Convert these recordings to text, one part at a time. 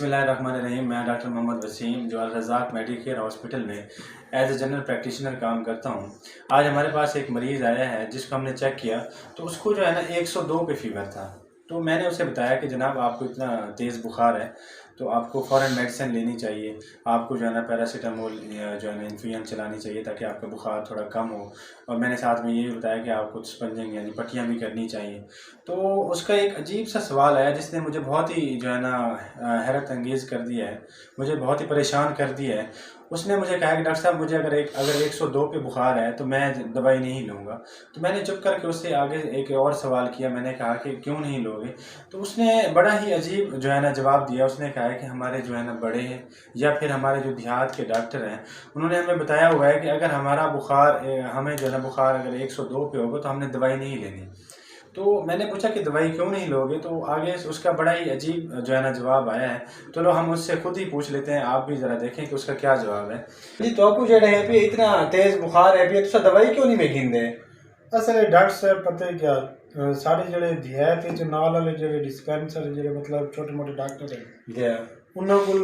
बिस्मिल्लाहिर्रहमानिर्रहीम। मैं डॉक्टर मोहम्मद वसीम जो अल-रज़ाक मेडिकेयर हॉस्पिटल में एज ए जनरल प्रैक्टिशनर काम करता हूँ। आज हमारे पास एक मरीज़ आया है जिसको हमने चेक किया तो उसको जो है ना 102 पे फ़ीवर था। तो मैंने उसे बताया कि जनाब आपको इतना तेज़ बुखार है तो आपको फ़ौरन मेडिसिन लेनी चाहिए, आपको जो है ना पैरासीटामोल जो है ना इन्फ्यूजन चलानी चाहिए ताकि आपका बुखार थोड़ा कम हो। और मैंने साथ में ये भी बताया कि आपको स्पंजिंग यानी पट्टियाँ भी करनी चाहिए। तो उसका एक अजीब सा सवाल आया जिसने मुझे बहुत ही जो है ना हैरत अंगेज़ कर दिया है, मुझे बहुत ही परेशान कर दिया है। उसने मुझे कहा कि डॉक्टर साहब मुझे अगर 102 पे बुखार है तो मैं दवाई नहीं लूँगा। तो मैंने चुप करके उससे आगे एक और सवाल किया, मैंने कहा कि क्यों नहीं लोगे? तो उसने बड़ा ही अजीब जो है ना जवाब दिया। उसने कहा है कि हमारे जो है ना बड़े हैं या फिर हमारे जो देहात के डॉक्टर हैं उन्होंने हमें बताया हुआ है कि अगर हमारा बुखार हमें जो है ना बुखार अगर 102 पे होगा तो हमने दवाई नहीं लेनी। तो मैंने पूछा कि दवाई क्यों नहीं लोगे? तो आगे उसका बड़ा ही अजीब जो है ना जवाब आया है। चलो हम उससे खुद ही पूछ लेते हैं, आप भी ज़रा देखें कि उसका क्या जवाब है। जी तो आपको जो है पे इतना तेज़ बुखार है तो दवाई क्यों नहीं मेकिंदे? असल डॉक्टर साहब पता है क्या सारे ਜਿਹੜੇ ਦਿਹਾਤ ਵਿੱਚ ਨਾਲ ਵਾਲੇ ਜਿਹੜੇ ਡਿਸਪੈਂਸਰ ਜਿਹੜੇ मतलब छोटे मोटे डॉक्टर है ਉਹਨਾਂ ਕੋਲ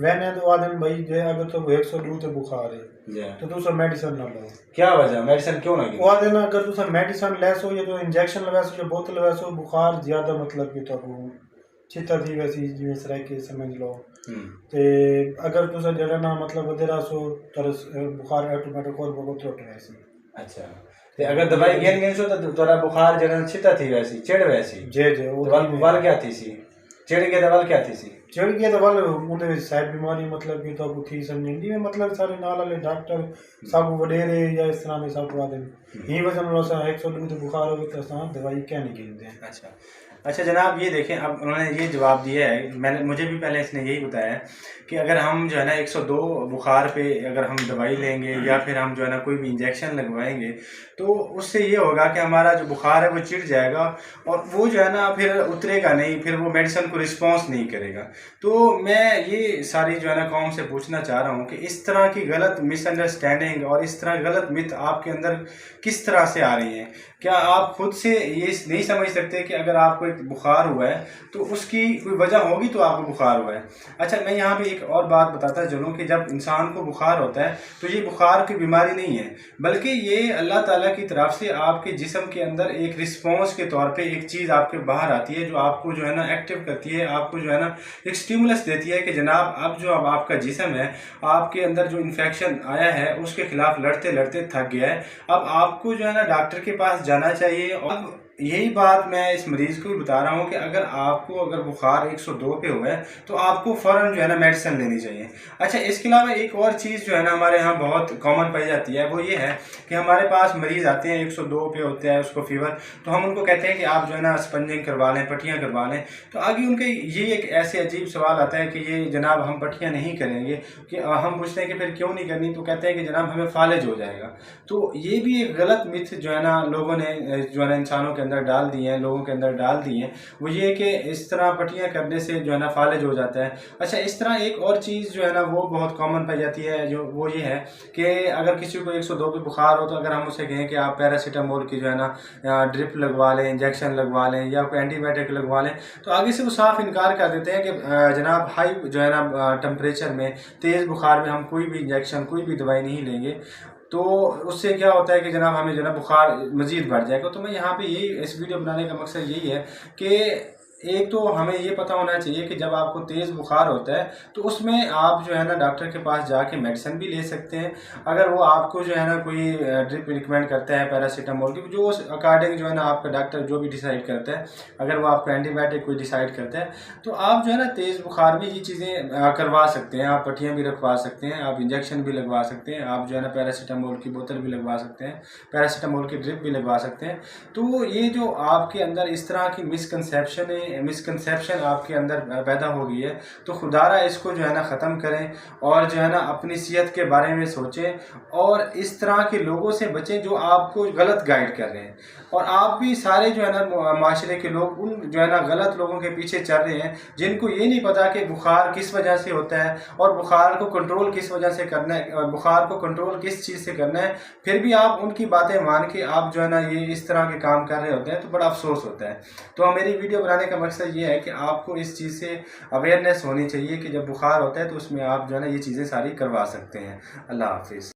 ਵਹਿਨੇ ਤੋਂ ਆਦਮ भाई जे अगर तो 102 ਤੇ बुखार है तो तुम मेडिसिन ना लो। क्या वजह मेडिसिन क्यों ना वो आदे ना अगर तुम मेडिसिन ले सो या तो इंजेक्शन लगा सो या बोतल लगा सो बुखार ज्यादा मतलब कि तो चिता थी वैसी जिवें सर के समझ लो ते अगर तुम जरा ना मतलब वधेरा सो तर बुखार ऑटोमेटिक और बहुत टूट वैसी। अच्छा ते अगर दवाई घेन गई सो तो तोरा बुखार जरा छिता थी वैसी चिड़ वैसी जे जे वो वल क्या थी सी चिड़ के दवाल क्या थी सी चिड़ के दवाल उनदे विच साइड बीमारी मतलब कि तो थी समझी में मतलब सारे नाल वाले डॉक्टर सब वडेरे या इस तरह में सब आदे ही वजन लो सा 102 तो बुखार हो तो सा दवाई क्या नहीं गिनते। अच्छा जनाब ये देखें, अब उन्होंने ये जवाब दिया है, मुझे भी पहले इसने यही बताया है कि अगर हम जो है ना 102 बुखार पे अगर हम दवाई लेंगे या फिर हम जो है ना कोई भी इंजेक्शन लगवाएंगे तो उससे ये होगा कि हमारा जो बुखार है वो चिढ़ जाएगा और वो जो है ना फिर उतरेगा नहीं, फिर वो मेडिसिन को रिस्पॉन्स नहीं करेगा। तो मैं ये सारी जो है ना कौम से पूछना चाह रहा हूँ कि इस तरह की गलत मिसअंडरस्टैंडिंग और इस तरह गलत मिथ आपके अंदर किस तरह से आ रही हैं? क्या आप खुद से ये नहीं समझ सकते कि अगर आपको एक बुखार हुआ है तो उसकी कोई वजह होगी तो आपको बुखार हुआ है? अच्छा मैं यहाँ पे एक और बात बताता चलूँ कि जब इंसान को बुखार होता है तो ये बुखार की बीमारी नहीं है, बल्कि ये अल्लाह ताला की तरफ से आपके जिस्म के अंदर एक रिस्पॉन्स के तौर पे एक चीज़ आपके बाहर आती है जो आपको जो है ना एक्टिव करती है, आपको जो है ना एक स्टिमुलस देती है कि जनाब अब आपका जिस्म है, आपके अंदर जो इन्फेक्शन आया है उसके खिलाफ लड़ते लड़ते थक गया है, अब आपको जो है ना डॉक्टर के पास जाना चाहिए। और यही बात मैं इस मरीज़ को भी बता रहा हूँ कि अगर बुखार 102 पे हुआ है तो आपको फ़ौरन जो है ना मेडिसिन लेनी चाहिए। अच्छा इसके अलावा एक और चीज़ जो है ना हमारे यहाँ बहुत कॉमन पाई जाती है वो ये है कि हमारे पास मरीज़ आते हैं 102 पे होते हैं उसको फ़ीवर, तो हम उनको कहते हैं कि आप जो है ना स्पंजिंग करवा लें, पट्टियाँ करवा लें। तो आगे उनके ये एक ऐसे अजीब सवाल आता है कि ये जनाब हम पट्टियाँ नहीं करेंगे, कि हम पूछते हैं कि फिर क्यों नहीं करनी, तो कहते हैं कि जनाब हमें फालिज हो जाएगा। तो ये भी एक गलत मिथ जो है ना लोगों ने जो है ना इंसानों के अंदर डाल दी हैं, लोगों के अंदर डाल दी हैं, वो ये कि इस तरह पट्टियाँ करने से जो है ना फालिज हो जाता है। अच्छा इस तरह एक और चीज़ जो है ना वो बहुत कॉमन पाई जाती है जो वो ये है कि अगर किसी को 102 पे बुखार हो तो अगर हम उसे कहें कि आप पैरासीटामोल की जो है ना ड्रिप लगवा लें, इंजेक्शन लगवा लें या कोई एंटीबायोटिक लगवा लें, तो आगे से वो साफ इनकार कर देते हैं कि जनाब हाई जो है ना टेम्परेचर में तेज़ बुखार में हम कोई भी इंजेक्शन कोई भी दवाई नहीं लेंगे, तो उससे क्या होता है कि जनाब हमें जो है ना बुखार मज़ीद बढ़ जाएगा। तो मैं यहाँ पे यही इस वीडियो बनाने का मकसद यही है कि एक तो हमें ये पता होना चाहिए कि जब आपको तेज़ बुखार होता है तो उसमें आप जो है ना डॉक्टर के पास जाके मेडिसिन भी ले सकते हैं। अगर वो आपको जो है ना कोई ड्रिप रिकमेंड करता है पैरासीटामोल की, जो उस अकॉर्डिंग जो है ना आपका डॉक्टर जो भी डिसाइड करता है, अगर वो आपको एंटीबायोटिक कोई डिसाइड करता है तो आप जो है ना तेज़ बुखार में ये चीज़ें करवा सकते हैं। आप पट्टियाँ भी रखवा सकते हैं, आप इंजेक्शन भी लगवा सकते हैं, आप जो है ना पैरासीटामोल की बोतल भी लगवा सकते हैं, पैरासीटामोल की ड्रिप भी लगवा सकते हैं। तो ये जो आपके अंदर इस तरह की मिसकंसेप्शन आपके अंदर पैदा हो गई है तो खुदारा इसको जो है ना ख़त्म करें और जो है ना अपनी सेहत के बारे में सोचें और इस तरह के लोगों से बचें जो आपको गलत गाइड कर रहे हैं। और आप भी सारे जो है ना माशरे के लोग उन जो है ना गलत लोगों के पीछे चल रहे हैं जिनको ये नहीं पता कि बुखार किस वजह से होता है और बुखार को कंट्रोल किस वजह से करना है और बुखार को कंट्रोल किस चीज़ से करना है, फिर भी आप उनकी बातें मान के आप जो है ना ये इस तरह के काम कर रहे होते हैं तो बड़ा अफसोस होता है। तो मेरी वीडियो बनाने का کا مقصد یہ ہے کہ آپ کو اس چیز سے اویئرنیس ہونی چاہیے کہ جب بخار ہوتا ہے تو اس میں آپ جو ہے نا یہ چیزیں ساری کروا سکتے ہیں. اللہ حافظ.